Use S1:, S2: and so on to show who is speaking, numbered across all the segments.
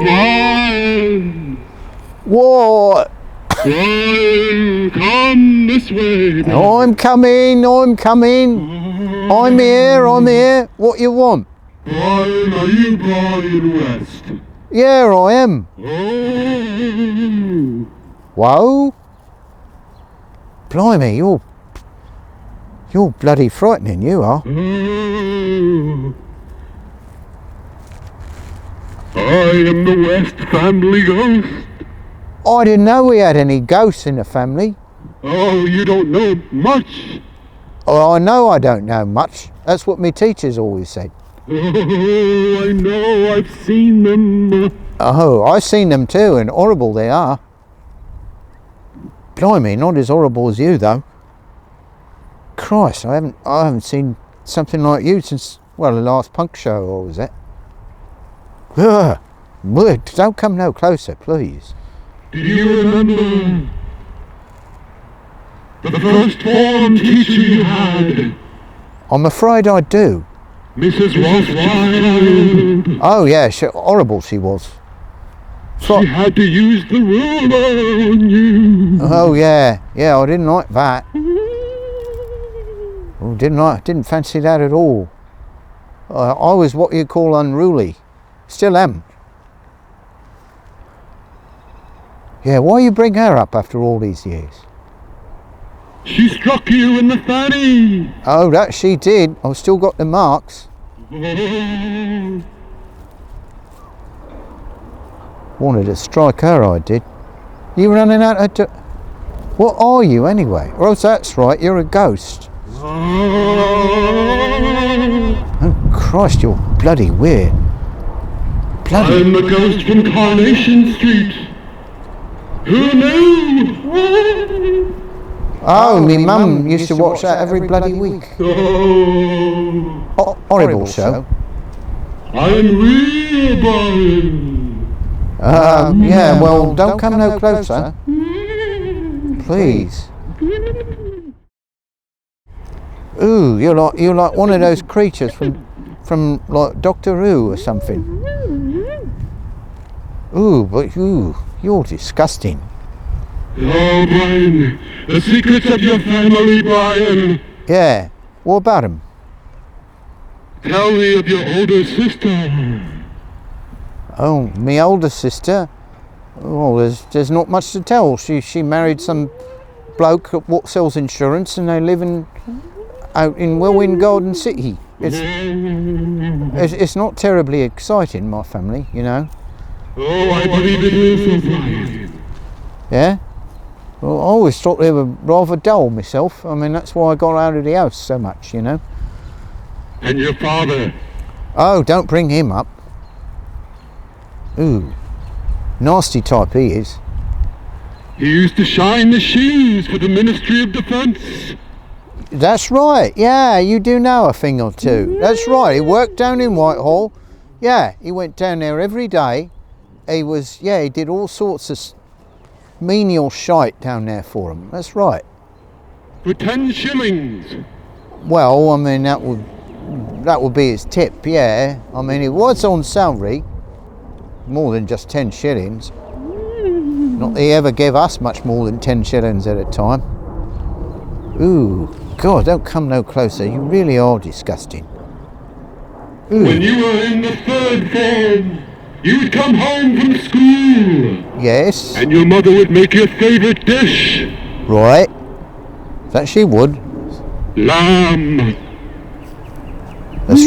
S1: Brian!
S2: What?
S1: Brian, come this way.
S2: I'm coming. I'm here. What you want?
S1: Brian, are you Brian West?
S2: Yeah, I am.
S1: Oh.
S2: Whoa. Blimey, you're bloody frightening, you are.
S1: Oh. I am the West family ghost.
S2: I didn't know we had any ghosts in the family.
S1: Oh, you don't know much.
S2: Oh, I know I don't know much. That's what my teachers always said.
S1: Oh, I know, I've seen them.
S2: Oh, I've seen them too, and horrible they are. Blimey, not as horrible as you though. Christ, I haven't seen something like you since, well, the last punk show, or was it? Ugh. Don't come no closer, please.
S1: Do you remember the first form teacher you had?
S2: I'm afraid I do.
S1: Mrs. Rothschild.
S2: Oh yeah, horrible she was.
S1: She had to use the ruler on you.
S2: Oh yeah, I didn't like that. Oh, didn't fancy that at all. I was what you call unruly. Still am. Yeah, why you bring her up after all these years?
S1: She struck you in the fanny.
S2: Oh, that she did. I've still got the marks. Wanted to strike her, I did. You running out of... What are you anyway? Or else that's right, you're a ghost. Oh Christ, you're bloody weird. Bloody...
S1: I'm the ghost from Carnation Street. Who knew?
S2: Oh, me mum used to watch that every bloody week.
S1: Oh,
S2: horrible show.
S1: I'm real, Brian.
S2: Yeah, well, don't come no closer. Please. Ooh, you're like one of those creatures from like Doctor Who or something. Ooh, but you're disgusting.
S1: Oh, Brian, the secrets of your family, Brian.
S2: Yeah, what about him?
S1: Tell me of your older sister.
S2: Oh, me older sister? Oh, there's not much to tell. She married some bloke what sells insurance, and they live out in Garden City. It's not terribly exciting, my family, you know.
S1: Oh, I believe it is, Brian.
S2: Yeah? Well, I always thought they were rather dull myself. I mean, that's why I got out of the house so much, you know.
S1: And your father?
S2: Oh, don't bring him up. Ooh, nasty type he is.
S1: He used to shine the shoes for the Ministry of Defence.
S2: That's right, yeah, you do know a thing or two. That's right, he worked down in Whitehall. Yeah, he went down there every day. He did all sorts of menial shite down there for him. That's right.
S1: For 10 shillings.
S2: Well, I mean, that would be his tip, yeah. I mean, it was on salary, more than just 10 shillings. Not that he ever gave us much more than 10 shillings at a time. Ooh, God, don't come no closer. You really are disgusting. Ooh.
S1: When you were in the 3rd form, you would come home from school.
S2: Yes.
S1: And your mother would make your favourite dish.
S2: Right. That she would.
S1: Lamb.
S2: That's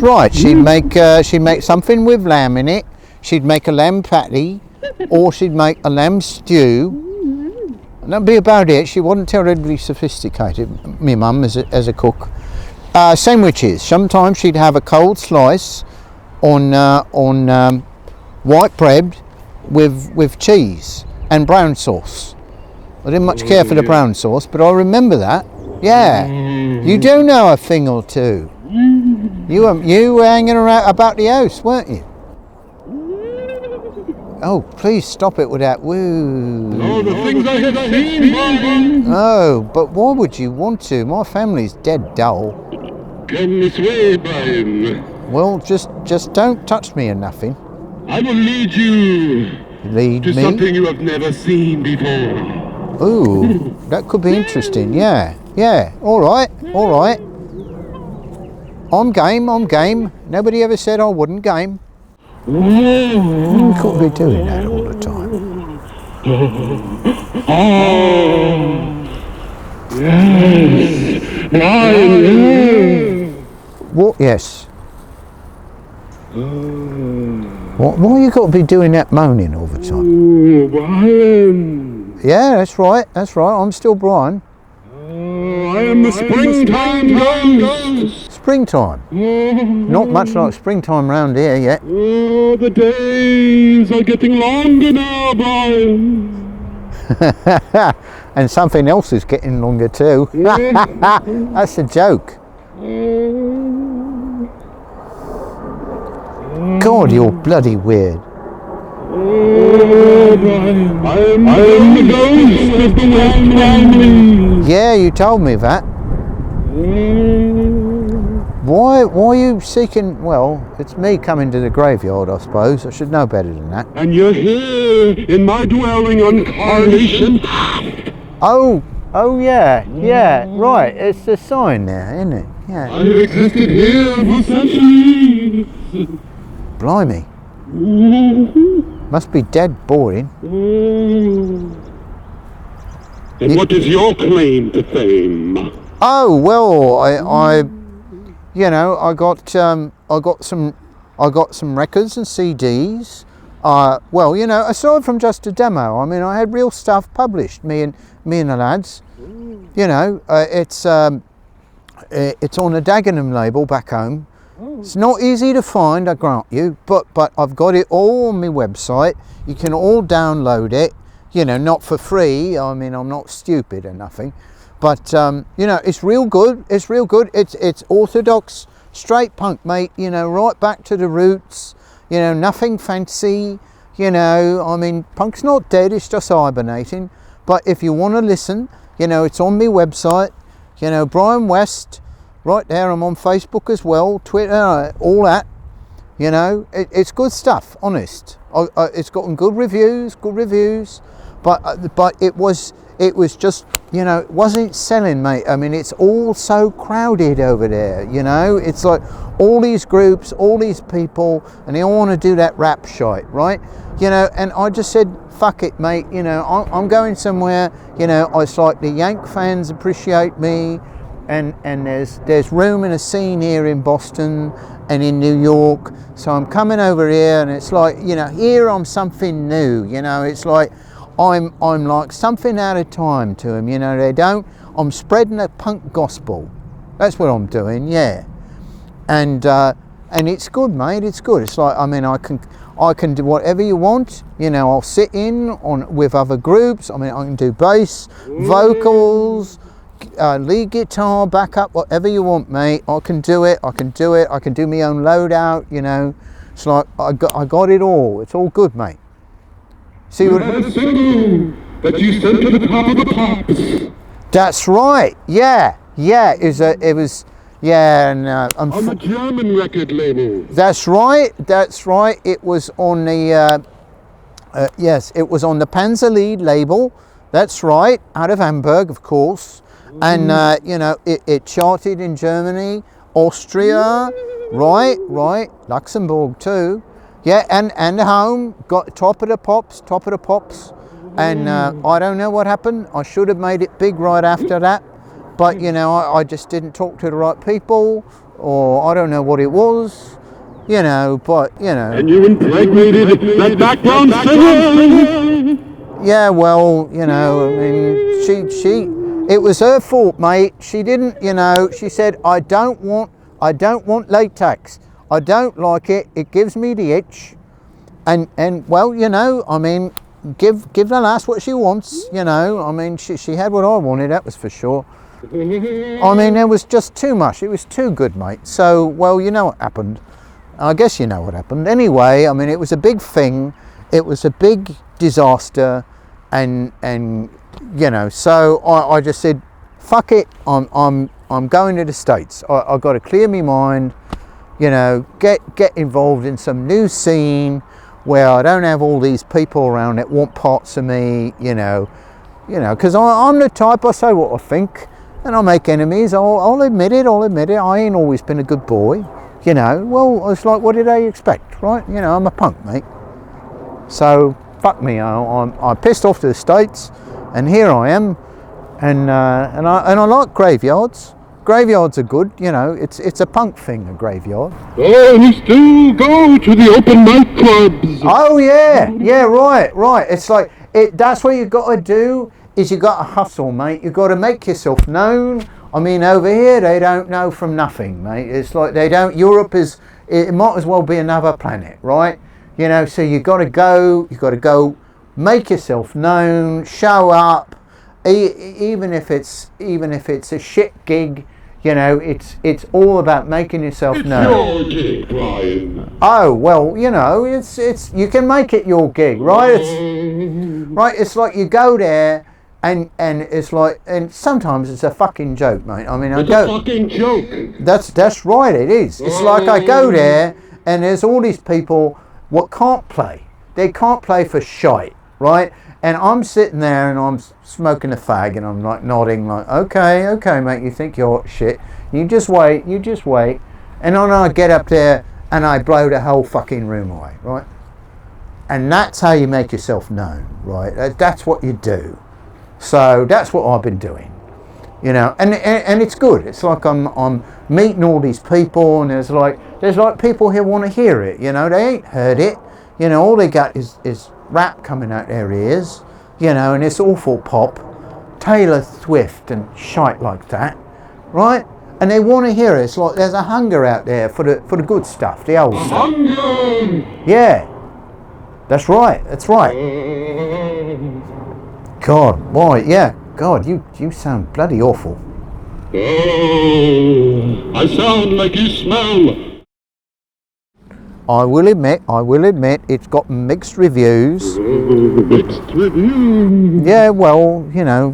S2: right. She'd make something with lamb in it. She'd make a lamb patty, or she'd make a lamb stew. And that'd be about it. She wasn't terribly sophisticated, me mum, as a cook. Sandwiches. Sometimes she'd have a cold slice on white bread with cheese and brown sauce. I didn't much care for the brown sauce, but I remember that. Yeah, you do know a thing or two. You were hanging around about the house, weren't you? Oh, please stop it with that woo.
S1: Oh, the things I have seen, Brian.
S2: Oh, but why would you want to? My family's dead dull.
S1: Come this way, Brian.
S2: Well, just don't touch me or nothing.
S1: I will lead you
S2: Lead
S1: to
S2: me.
S1: something you have never seen before.
S2: Ooh, that could be interesting. Yeah. All right. I'm game. Nobody ever said I wouldn't game. You couldn't be doing that all the time.
S1: Yes, Brian.
S2: What? Yes. Why you got to be doing that moaning all the time?
S1: Brian.
S2: Yeah, that's right. I'm still Brian.
S1: I am the springtime ghost.
S2: Springtime. Not much like springtime round here yet.
S1: Oh, the days are getting longer now, Brian.
S2: And something else is getting longer too. That's a joke. God, you're bloody weird.
S1: Oh, Brian. I am the ghost of the West Ramblings.
S2: Yeah, you told me that. Why are you seeking? Well, it's me coming to the graveyard, I suppose. I should know better than that.
S1: And you're here in my dwelling on Carnation Path.
S2: Oh yeah, right. It's the sign there, isn't it? Yeah.
S1: I have existed here for centuries.
S2: Blimey. Must be dead boring.
S1: And what is your claim to fame?
S2: Oh well, I got some records and CDs. Well, aside from just a demo, I mean, I had real stuff published. Me and the lads. It's on a Dagenham label back home. It's not easy to find, I grant you, but I've got it all on my website. You can all download it. Not for free. I mean, I'm not stupid or nothing. But it's real good. It's orthodox, straight punk, mate. Right back to the roots. Nothing fancy. I mean, punk's not dead. It's just hibernating. But if you want to listen, it's on my website. Brian West. Right there. I'm on Facebook as well, Twitter, all that. It's good stuff. Honest. It's gotten good reviews. But it was just, it wasn't selling, mate. I mean, it's all so crowded over there, It's like all these groups, all these people, and they all want to do that rap shite, right? And I just said, fuck it, mate. I'm going somewhere, it's like the Yank fans appreciate me, and there's room and a scene here in Boston and in New York. So I'm coming over here, and it's like, here I'm something new, it's like, I'm like something out of time to them, I'm spreading a punk gospel. That's what I'm doing, yeah. And it's good, mate, it's good. It's like, I mean, I can do whatever you want, I'll sit in with other groups. I mean, I can do bass, vocals, lead guitar, backup, whatever you want, mate. I can do it. I can do my own loadout, It's like, I got it all. It's all good, mate. See what?
S1: That single that you sent to the top of the pops.
S2: That's right. Yeah. It was. Yeah, and
S1: on the German record label.
S2: That's right. It was on the. Yes, it was on the Panzerlied label. That's right, out of Hamburg, of course, and it charted in Germany, Austria, right, Luxembourg too. Yeah, and home, got top of the pops, and I don't know what happened. I should have made it big right after that, but I just didn't talk to the right people, or I don't know what it was, but.
S1: And you impregnated that background singer.
S2: Yeah, well, I mean, she, it was her fault, mate. She didn't, she said, I don't want latex. I don't like it. It gives me the itch. And well, I mean, give the lass what she wants, I mean, she had what I wanted, that was for sure. I mean, there was just too much. It was too good, mate. So, well, you know what happened. I guess you know what happened. Anyway, I mean, it was a big thing. It was a big disaster. And so I just said, fuck it. I'm I'm going to the States. I've got to clear my mind, you know, get involved in some new scene where I don't have all these people around that want parts of me, you know, because I'm the type, I say what I think, and I make enemies. I'll admit it. I ain't always been a good boy, you know. Well, it's like, what did they expect, right? You know, I'm a punk, mate. So fuck me. I'm pissed off to the States, and here I am, and I like graveyards. Graveyards are good, you know. It's a punk thing, a graveyard.
S1: Oh, you still go to the open mic clubs.
S2: Oh yeah, right. It's like that's what you got to do. Is you got to hustle, mate. You got to make yourself known. I mean, over here they don't know from nothing, mate. It's like they don't. Europe is. It might as well be another planet, right? You know. So you got to go. You got to go. Make yourself known. Show up. Even if it's a shit gig. You know, it's all about making yourself known.
S1: It's your gig, Brian.
S2: Oh well, you know, it's you can make it your gig, right? It's like you go there, and it's like, and sometimes it's a fucking joke, mate. I mean,
S1: It's a fucking joke.
S2: That's right, it is. It's like I go there, and there's all these people what can't play. They can't play for shite, right? And I'm sitting there and I'm smoking a fag and I'm like nodding like, okay, mate, you think you're hot shit. You just wait. And then I get up there and I blow the whole fucking room away, right? And that's how you make yourself known, right? That's what you do. So that's what I've been doing, you know, and it's good. It's like I'm meeting all these people, and there's like people here want to hear it, you know. They ain't heard it, you know. All they got is rap coming out their ears, you know, and it's awful pop, Taylor Swift and shite like that, right? And they want to hear it. It's like there's a hunger out there for the good stuff, the old stuff.
S1: Hunger.
S2: Yeah, that's right. God, why? Yeah, God, you sound bloody awful.
S1: Oh, I sound like you smell.
S2: I will admit, it's got mixed reviews.
S1: Mixed reviews.
S2: Yeah, well, you know,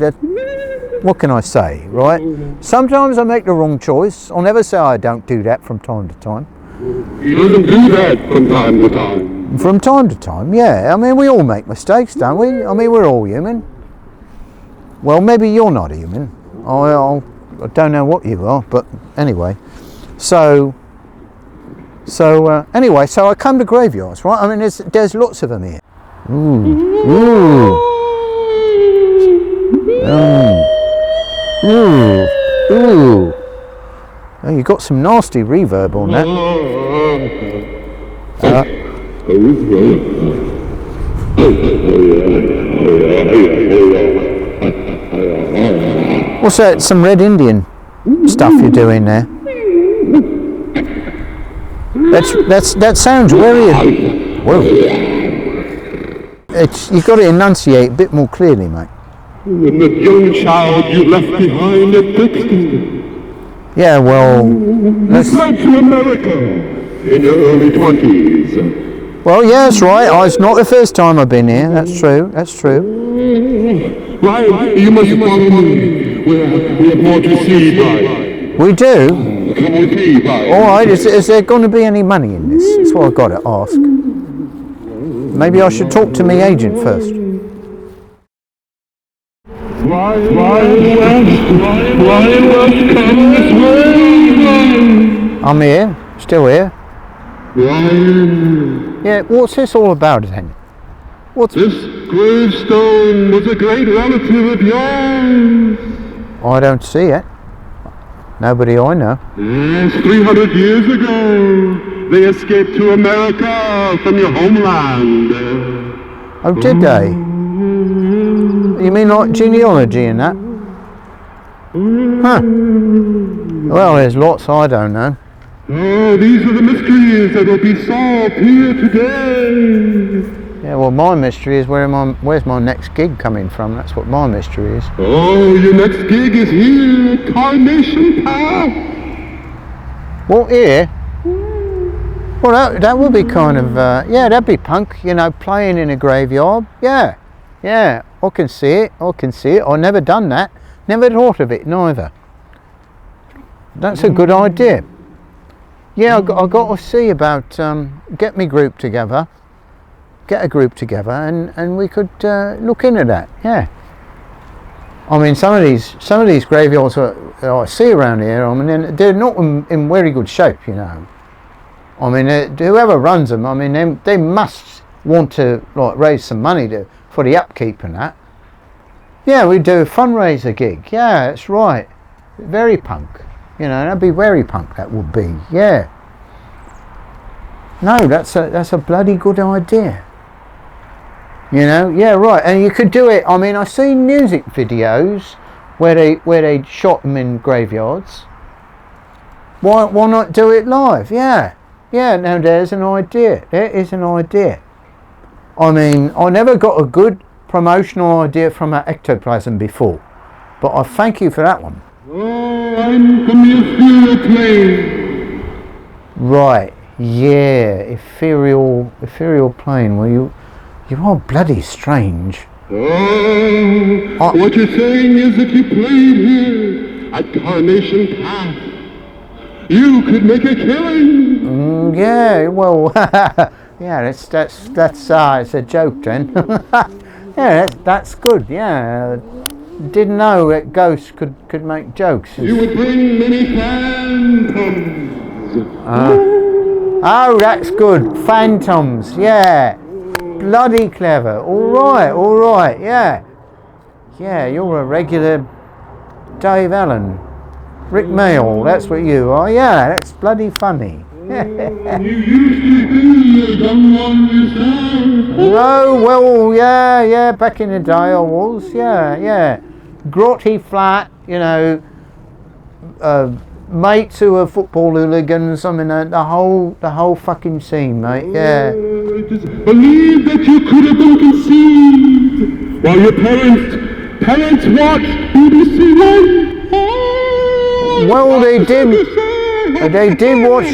S2: what can I say, right? Sometimes I make the wrong choice. I'll never say I don't do that from time to time.
S1: He doesn't do that from time to time.
S2: From time to time, yeah. I mean, we all make mistakes, don't we? I mean, we're all human. Well, maybe you're not human. I don't know what you are, but anyway. So anyway, so I come to graveyards, right? I mean, there's lots of them here. Ooh. Oh, you got some nasty reverb on that. What's that? Some Red Indian stuff you're doing there? That sounds weird. Whoa. You've got to enunciate a bit more clearly, mate.
S1: And the young child you left behind at Brixton.
S2: Yeah, well,
S1: You fled to America in your early 20s.
S2: well, yeah, that's right. It's not the first time I've been here. That's true.
S1: Right, you must follow me. We have more to see, Brian.
S2: We do.
S1: Come with me, Brian.
S2: All right. Is there going to be any money in this? That's what I've got to ask. Maybe I should talk to my agent first.
S1: Brian West, come this way.
S2: I'm here. Still here.
S1: Brian.
S2: Yeah. What's this all about then?
S1: This gravestone was a great relative of yours.
S2: I don't see it. Nobody I know.
S1: Yes, 300 years ago, they escaped to America from your homeland.
S2: Oh, did they? You mean like genealogy and that? Huh. Well, there's lots I don't know.
S1: Oh, these are the mysteries that will be solved here today.
S2: Yeah, well, my mystery is where's my next gig coming from? That's what my mystery is.
S1: Oh, your next gig is here at Carnation Path.
S2: What, here? Well, that would be kind of, yeah, that'd be punk, you know, playing in a graveyard. Yeah, I can see it. I've never done that. Never thought of it, neither. That's a good idea. Yeah, I got to see about get me group together, get a group together, and we could look into that. Yeah. I mean, some of these graveyards I see around here, I mean, they're not in very good shape, you know. I mean, whoever runs them, I mean, they must want to like raise some money for the upkeep and that. Yeah, we do a fundraiser gig. Yeah, that's right. Very punk. You know, that'd be very punk. That would be. Yeah. No, that's a bloody good idea. You know, yeah, right. And you could do it. I mean, I've seen music videos where they shot them in graveyards. Why not do it live? Yeah, yeah. Now there's an idea. There is an idea. I mean, I never got a good promotional idea from an ectoplasm before, but I thank you for that one.
S1: Oh, I'm from the ethereal plane.
S2: Right. Yeah. Ethereal plane. Well, you are bloody strange.
S1: Oh, what you're saying is that you played here at Carnation Path. You could make a killing.
S2: Yeah, well, yeah, that's it's a joke then. Yeah, that's good. Yeah, didn't know that ghosts could make jokes.
S1: You would bring many phantoms.
S2: Oh, that's good. Phantoms. Yeah. Bloody clever. All right, yeah. Yeah, you're a regular Dave Allen. Rick Mail, that's what you are. Yeah, that's bloody funny.
S1: You used to be a young one yourself.
S2: Oh, well, yeah, back in the day I was, yeah. Grotty flat, you know, mates who were football hooligans, I mean, the whole fucking scene, mate, yeah.
S1: Believe that you could have been conceived while your parents watched BBC One.
S2: Well, they did watch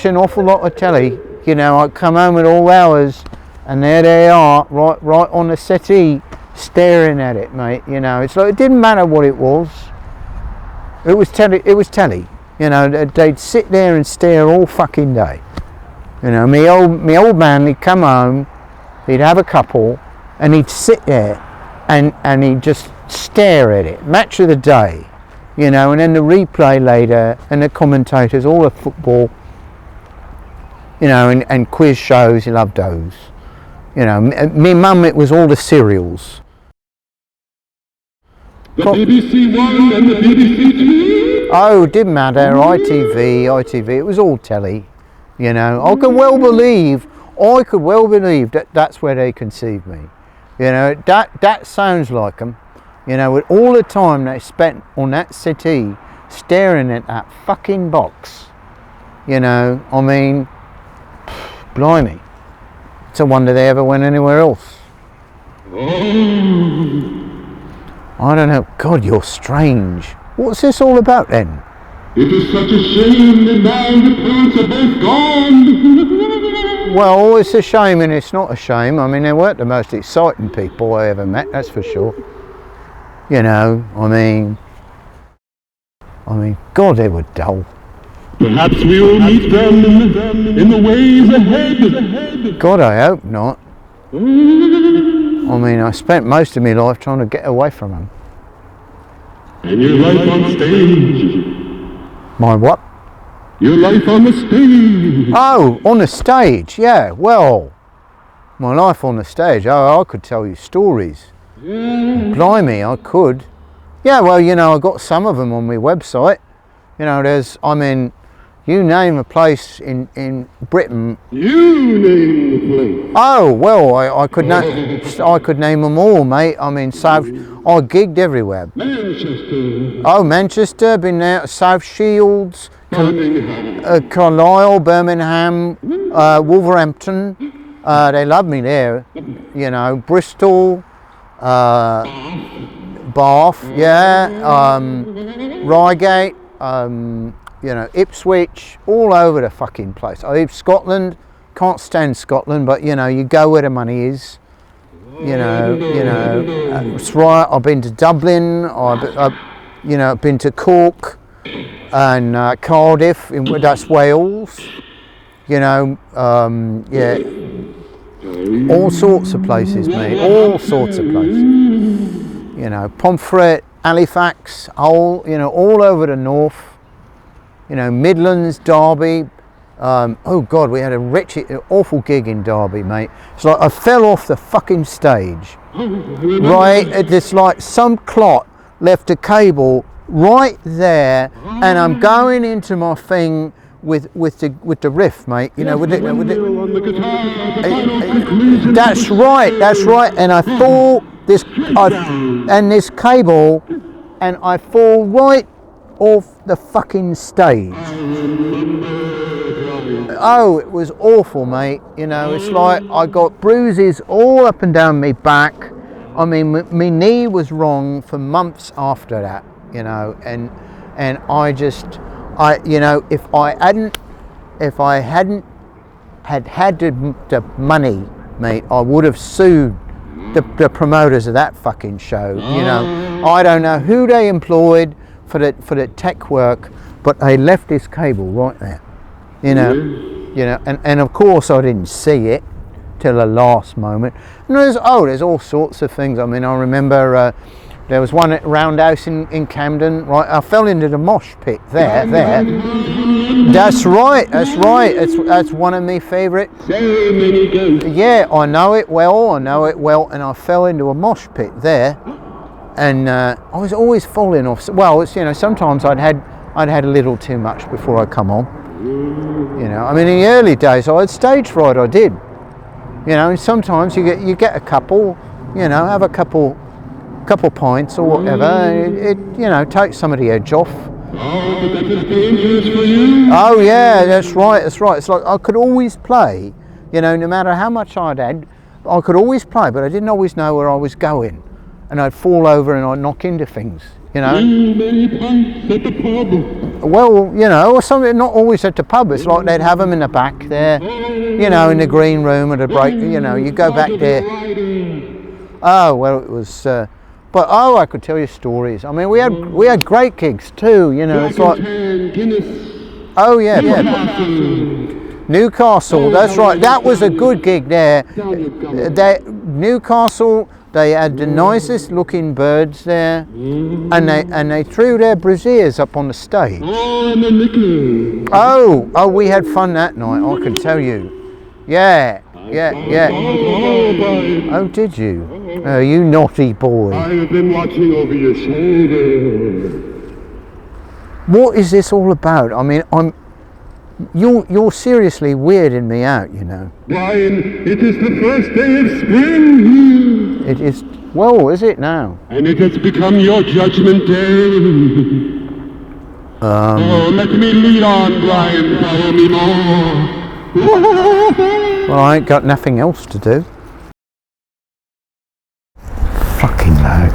S2: an awful lot of telly. You know, I'd come home at all hours, and there they are, right on the settee, staring at it, mate. You know, it's like it didn't matter what it was. It was telly. You know, they'd sit there and stare all fucking day. You know, me old man, he'd come home, he'd have a couple, and he'd sit there, and he'd just stare at it. Match of the day, you know, and then the replay later, and the commentators, all the football, you know, and quiz shows. He loved those. You know, me mum, it was all the serials.
S1: The BBC One and the BBC Two.
S2: Oh, it didn't matter. ITV, it was all telly. You know, I could well believe that that's where they conceived me. You know, that sounds like them. You know, with all the time they spent on that settee staring at that fucking box. You know, I mean, blimey. It's a wonder they ever went anywhere else. I don't know. God, you're strange. What's this all about then?
S1: It is such a shame that now the parents are both gone.
S2: Well, it's a shame and it's not a shame. I mean, they weren't the most exciting people I ever met, that's for sure. You know, I mean, God, they were dull.
S1: Perhaps we will meet them in the ways ahead.
S2: God, I hope not. I mean, I spent most of my life trying to get away from them.
S1: And your life on stage.
S2: My what?
S1: Your life on the stage.
S2: Oh, on the stage, yeah. Well, my life on the stage, I could tell you stories.
S1: Yeah.
S2: Blimey, I could. Yeah, well, you know, I got some of them on my website. You know, you name a place in Britain.
S1: You name the place.
S2: Oh, well, I could name them all, mate. I mean, I gigged everywhere.
S1: Manchester.
S2: Oh, Manchester, been there. South Shields, Carlisle, Birmingham, Wolverhampton. They love me there. You know, Bristol, Bath, yeah, Reigate, you know, Ipswich, all over the fucking place. Scotland, can't stand Scotland, but you know, you go where the money is. That's right. I've been to Dublin. I've been to Cork and Cardiff. That's Wales. All sorts of places, mate. All sorts of places. Pomfret, Halifax, all over the north. Midlands, Derby. Oh God, we had a awful gig in Derby, mate. It's like I fell off the fucking stage. Right, it's like some clot left a cable right there, and I'm going into my thing with the riff, mate. That's right. And I fall this cable, and I fall right off the fucking stage. Oh, it was awful, mate. It's like I got bruises all up and down my back. I mean, my knee was wrong for months after that, and if I hadn't had the money, mate, I would have sued the promoters of that fucking show. I don't know who they employed for the tech work, but they left this cable right there. And of course I didn't see it till the last moment. And there's all sorts of things. I mean, I remember there was one at Roundhouse in Camden. Right, I fell into the mosh pit there. That's right. That's one of my favourite. Yeah, I know it well. And I fell into a mosh pit there, and I was always falling off. Well, sometimes I'd had a little too much before I come on. I mean, in the early days I had stage fright. I did. And sometimes you get a couple. Have a couple pints or whatever. It takes some of the edge off.
S1: Oh, but that is dangerous for you.
S2: Oh yeah, that's right. It's like I could always play. No matter how much I'd had, I could always play, but I didn't always know where I was going, and I'd fall over and I'd knock into things.
S1: Too many pints at the pub.
S2: Well, or something. Not always at the pub. It's like they'd have them in the back there, in the green room at a break. You go back there. Oh well, it was. But I could tell you stories. I mean, we had great gigs too. It's like. Oh yeah. Newcastle. That's right. That was a good gig there. Newcastle. They had the nicest looking birds there, and they threw their braziers up on the stage. Oh, we had fun that night, I can tell you. Yeah. Oh, did you? Oh, you naughty boy.
S1: I have been watching over your shoulder.
S2: What is this all about? I mean, you're seriously weirding me out,
S1: Brian, it is the first day of spring here.
S2: It is. Well, is it now?
S1: And it has become your judgment day. Let me lead on, Brian. Follow me more.
S2: Well, I ain't got nothing else to do. Fucking loud.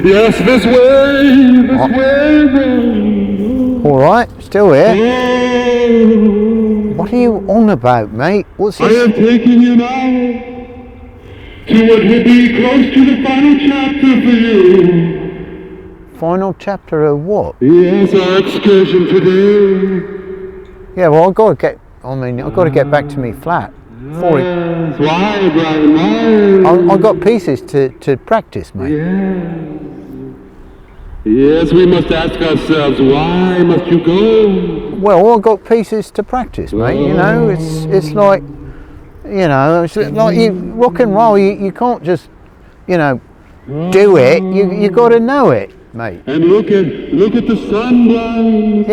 S1: Yes, this way.
S2: All right, still here. What are you on about, mate? What's this?
S1: I am taking you now to what will be close to the final chapter for you.
S2: Final chapter of what?
S1: Yes, our excursion today.
S2: Yeah, well, I've got to get back to me flat.
S1: Why, Brian, why?
S2: I've got pieces to practice, mate.
S1: Yes, we must ask ourselves, why must you go?
S2: Well, I've got pieces to practice, mate. It's like, it's like you rock and roll. You can't just, do it. You got to know it, mate.
S1: And look at the sun, Brian.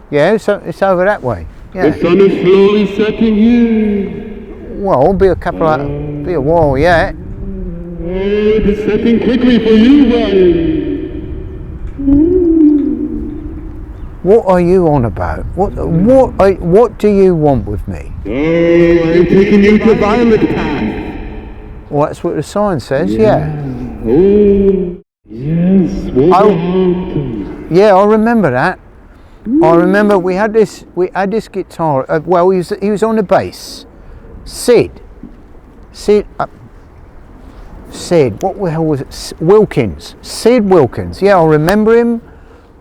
S2: Yeah. So it's over that way. Yeah.
S1: The sun is slowly setting here.
S2: Well, it'll be a while yet.
S1: It is setting quickly for you, Brian.
S2: What are you on about? What do you want with me?
S1: Oh, I'm taking you to Violet Path.
S2: Well, that's what the sign says. Yeah.
S1: Oh, yes.
S2: Yeah, I remember that. I remember we had this guitar. Well, he was on the bass. Sid. What the hell was it? Wilkins. Sid Wilkins. Yeah, I remember him.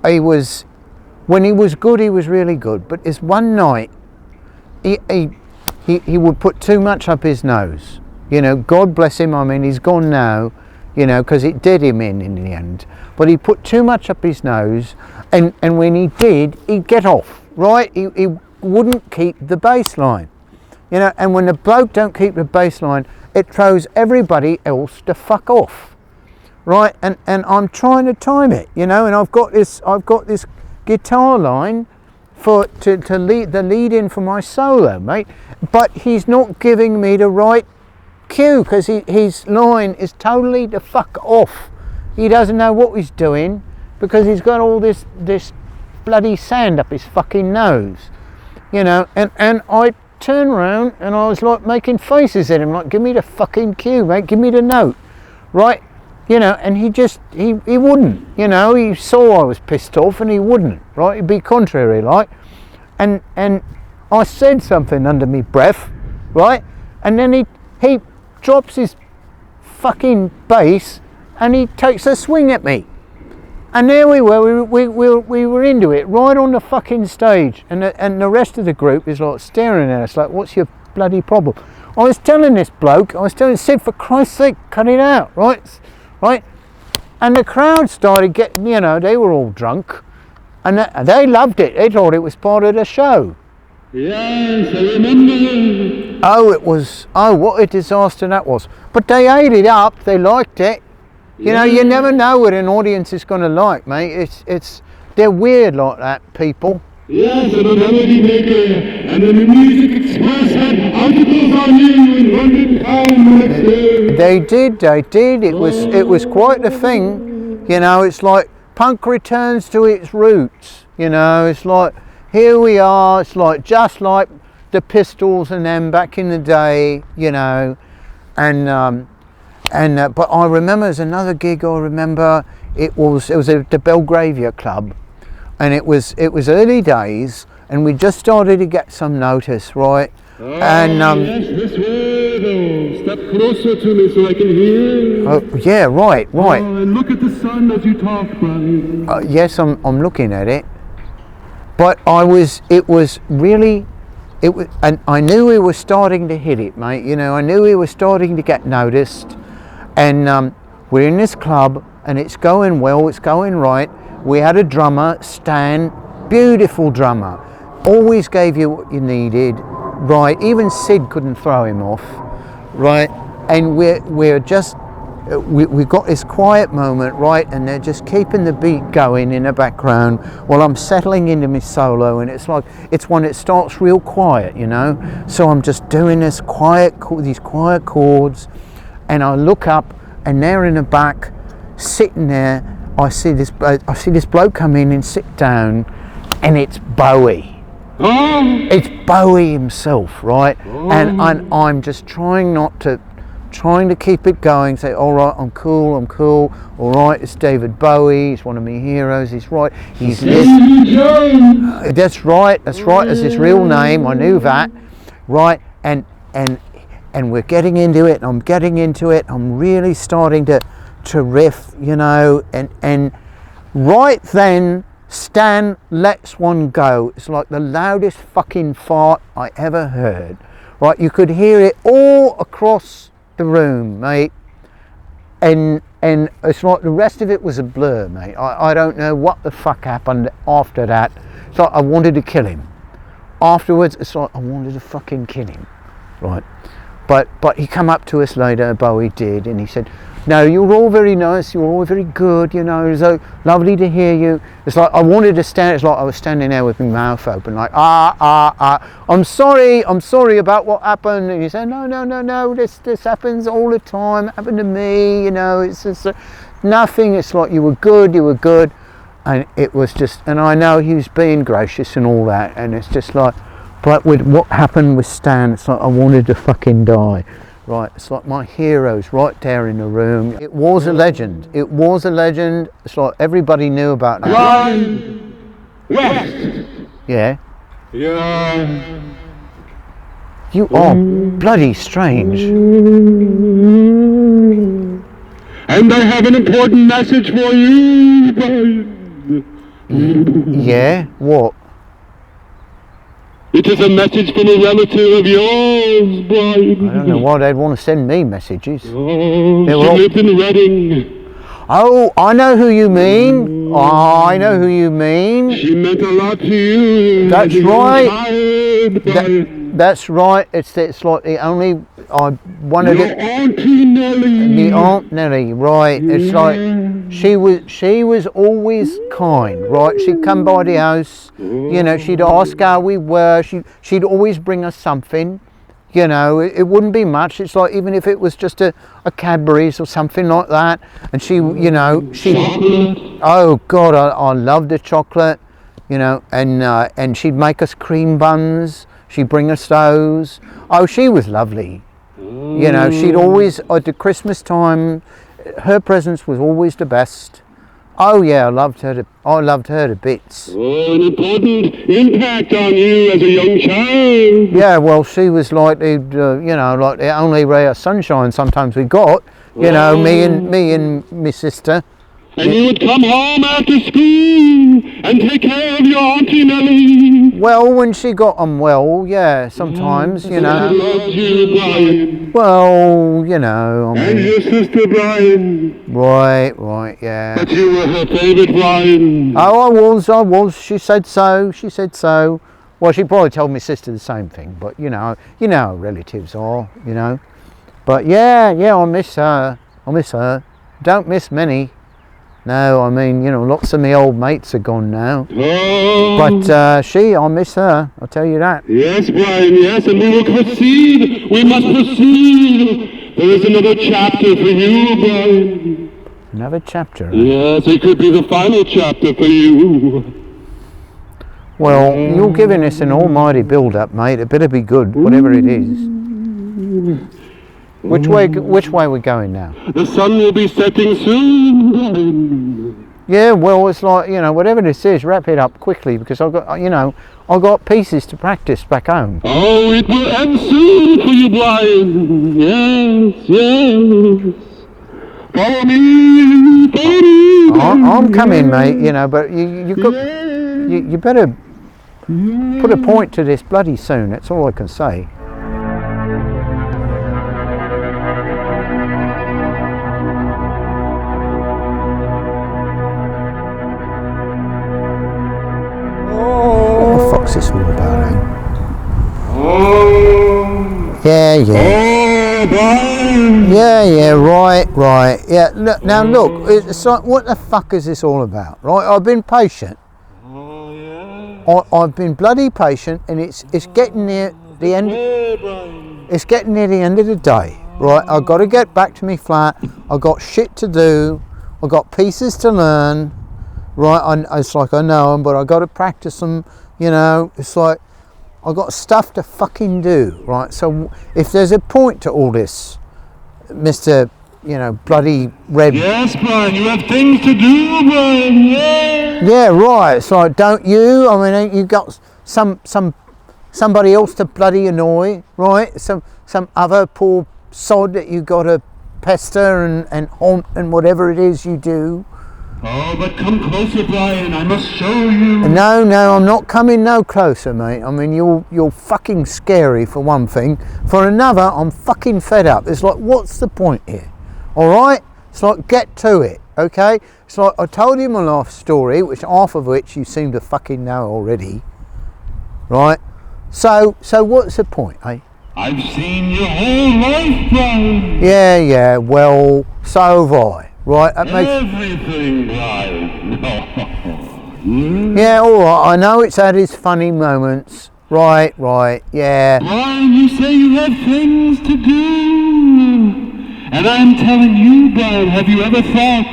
S2: When he was good, he was really good. But this one night, he would put too much up his nose. You know, God bless him. I mean, he's gone now. You know, because it did him in the end. But he put too much up his nose, and when he did, he'd get off. Right? He wouldn't keep the bass line. You know, and when the bloke don't keep the bass line, it throws everybody else to fuck off, right? And I'm trying to time it, you know, and I've got this guitar line to lead in for my solo, mate. But he's not giving me the right cue because his line is totally to fuck off. He doesn't know what he's doing because he's got all this bloody sand up his fucking nose, you know. And I turned around and I was like making faces at him, like, give me the fucking cue, mate, give me the note, right? You know, and he wouldn't, you know. He saw I was pissed off and he wouldn't, right? He'd be contrary, like, and I said something under me breath, right? And then he drops his fucking bass and he takes a swing at me. And there we were into it, right on the fucking stage. And the rest of the group is like staring at us like, what's your bloody problem? I was telling this bloke, Sid, for Christ's sake, cut it out, right? And the crowd started getting, you know, they were all drunk. And they loved it. They thought it was part of the show.
S1: Yes, I remember.
S2: Oh, what a disaster that was. But they ate it up, they liked it. You know, you never know what an audience is going to like, mate. They're weird like that, people.
S1: Yes, and a melody maker and a music express had articles on you in London town the next day.
S2: They did. It was quite a thing. You know, it's like punk returns to its roots. You know, it's like here we are. It's like just like the Pistols and them back in the day. You know, but I remember there's another gig. I remember it was at the Belgravia Club, and it was early days, and we just started to get some notice, right?
S1: And yes, this way though. Step closer to me so I can hear.
S2: Oh yeah, right.
S1: Oh, and look at the sun as you talk, Brian.
S2: Yes, I'm looking at it, but and I knew we were starting to hit it, mate. You know, I knew we were starting to get noticed. And we're in this club and it's going well, it's going right. We had a drummer, Stan, beautiful drummer, always gave you what you needed, right? Even Sid couldn't throw him off, right? And we've got this quiet moment, right? And they're just keeping the beat going in the background while I'm settling into my solo, and it's like, it's when it starts real quiet, you know? So I'm just doing these quiet chords. And I look up, and there in the back, sitting there, I see this bloke come in and sit down, and it's Bowie.
S1: Oh.
S2: It's Bowie himself, right?
S1: Oh.
S2: And I'm just trying to keep it going. Say, all right, I'm cool. All right, it's David Bowie. He's one of my heroes. He's right. He's this. That's right. That's his real name. I knew that, right? And we're getting into it, and I'm getting into it. I'm really starting to riff, you know, and right then Stan lets one go. It's like the loudest fucking fart I ever heard. Right, you could hear it all across the room, mate. And it's like the rest of it was a blur, mate. I don't know what the fuck happened after that. It's like I wanted to kill him. Afterwards, it's like I wanted to fucking kill him, right? But he come up to us later, Bowie did, and he said, no, you're all very nice, you're all very good, you know, it's so lovely to hear you. It's like I wanted to stand, it's like I was standing there with my mouth open, like, I'm sorry about what happened. And he said, no, this happens all the time, it happened to me, you know, it's just nothing, it's like you were good. And it was just, and I know he was being gracious and all that, and it's just like, but with what happened with Stan, it's like I wanted to fucking die. Right, it's like my hero's right there in the room. It was a legend. It's like everybody knew about that.
S1: Right. west.
S2: Yeah.
S1: Yeah.
S2: You are bloody strange.
S1: And I have an important message for you, Brian.
S2: Yeah? What?
S1: It is a message from a relative of yours, Brian.
S2: I don't know why they'd want to send me messages.
S1: Oh,
S2: They
S1: she
S2: were all-
S1: lived in Reading.
S2: Oh, I know who you mean. Oh, I know who you mean.
S1: She meant a lot to you.
S2: That's
S1: as a young
S2: right.
S1: child, Brian.
S2: That's right. It's like the only one of
S1: Your
S2: the
S1: Auntie Nellie.
S2: the Aunt Nellie, right? It's like she was always kind, right? She'd come by the house, you know. She'd ask how we were. She'd always bring us something. You know, it wouldn't be much. It's like even if it was just a Cadbury's or something like that. And she, you know, oh God, I love the chocolate, you know. And she'd make us cream buns. She'd bring us those. Oh, she was lovely. You know, she'd always at the Christmas time, her presence was always the best. Oh yeah, I loved her to bits.
S1: Oh, an important impact on you as a young child.
S2: Yeah, well, she was like the, you know, like the only ray of sunshine sometimes we got. You know, me and my sister.
S1: And you would come home after school and take care of your Auntie Nellie.
S2: Well, when she got unwell, yeah, sometimes, you
S1: I
S2: know.
S1: loved you, Brian.
S2: Well, you know, I
S1: And
S2: mean,
S1: your sister, Brian.
S2: right, yeah.
S1: But you were her favorite, Brian.
S2: Oh, I was. She said so. Well, she probably told my sister the same thing, but you know how relatives are, you know. But yeah, I miss her. Don't miss many. No, I mean, you know, lots of my old mates are gone now.
S1: Oh.
S2: But I miss her, I'll tell you that.
S1: Yes, Brian, yes, and we will proceed. We must proceed. There is another chapter for you, Brian.
S2: Another chapter.
S1: Yes, it could be the final chapter for you.
S2: Well, you're giving us an almighty build-up, mate. It better be good, whatever it is. Which way we're going now?
S1: The sun will be setting soon, Brian.
S2: Yeah, well, it's like, you know, whatever this is, wrap it up quickly because I've got pieces to practice back home.
S1: Oh, it will end soon for you, Brian. Yes. Follow me.
S2: I'm coming, mate. You know, but you better put a point to this bloody soon. That's all I can say. What the fuck's this all about, eh? Yeah, right. Yeah, look, now look, it's like, what the fuck is this all about, right? I've been patient. I've been bloody patient, and it's getting near the end. It's getting near the end of the day, right? I've got to get back to me flat. I've got shit to do. I've got pieces to learn, right? It's like I know them, but I've got to practice them. You know, it's like I've got stuff to fucking do, right? So if there's a point to all this, Mr. You know, bloody red.
S1: Yes, Brian, you have things to do, Brian.
S2: Yeah, right. It's like, don't you? I mean, ain't you got somebody else to bloody annoy, right? Some other poor sod that you got to pester and haunt and whatever it is you do.
S1: Oh, but come closer, Brian. I must show you.
S2: No, I'm not coming no closer, mate. I mean, you're fucking scary for one thing. For another, I'm fucking fed up. It's like, what's the point here? All right? It's like, get to it, okay? It's like, I told you my life story, which half of which you seem to fucking know already, right? So what's the point, eh?
S1: I've seen your whole life, Brian.
S2: Yeah, well, so have I, right? That makes...
S1: Everything, Brian.
S2: Yeah, all right, I know it's had its funny moments. Right, yeah.
S1: Brian, you say you have things to do. And I'm telling you, Brian, have you ever thought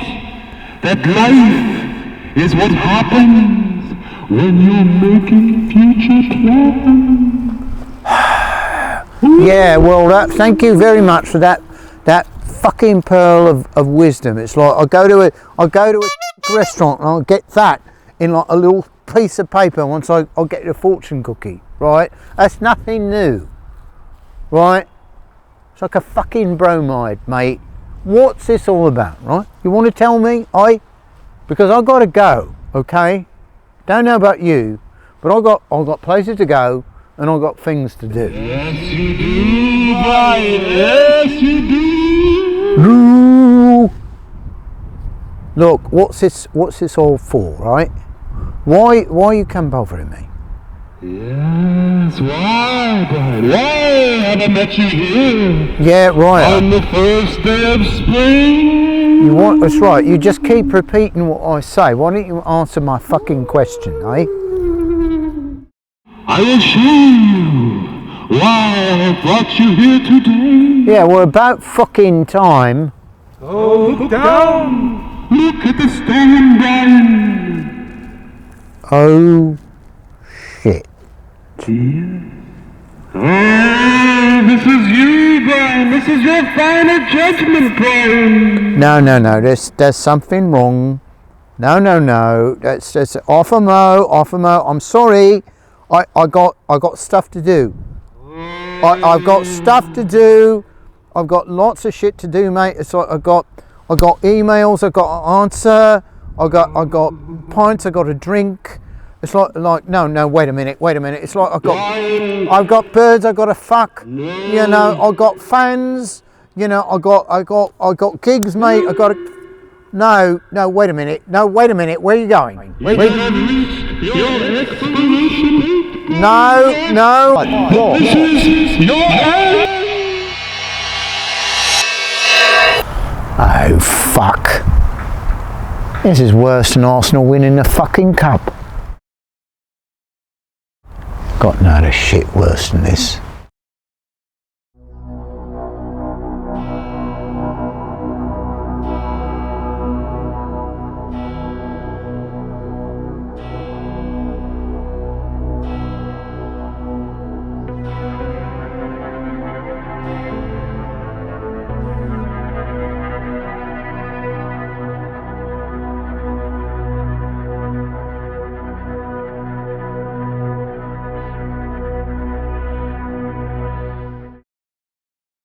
S1: that life is what happens when you're making future plans?
S2: Yeah, well, thank you very much for that fucking pearl of wisdom. It's like I go to a restaurant and I'll get that in like a little piece of paper once I'll get the fortune cookie, right? That's nothing new, right? It's like a fucking bromide, mate. What's this all about, right? You want to tell me? Because I got to go, okay? Don't know about you, but I got places to go and I got things to do.
S1: Yes, you do, Brian. Yes, you do.
S2: Look, what's this all for, right? Why you come bothering me?
S1: Yes, why, Brian? Why have I met you here?
S2: Yeah, right.
S1: On the first day of spring.
S2: That's right. You just keep repeating what I say. Why don't you answer my fucking question, eh?
S1: I will show you why I have brought you here today.
S2: Yeah, well, about fucking time.
S1: Oh, look down. Look at the stone, Brian.
S2: Oh, shit.
S1: Dear. Oh, this is you, Brian. This is your final judgment, Brian.
S2: No. There's something wrong. No. That's off-a-mo. I'm sorry. I got stuff to do. I've got stuff to do. I've got lots of shit to do, mate. It's like I got emails I got to answer. I got pints I got to drink. It's like no. Wait a minute. It's like I've got birds I got to fuck. You know, I got fans. You know, I got gigs, mate. I got to. No. Wait a minute. Where are you going?
S1: You have reached your expiration date.
S2: No.
S1: This is your end.
S2: Oh, fuck. This is worse than Arsenal winning the fucking cup. Got no other shit worse than this.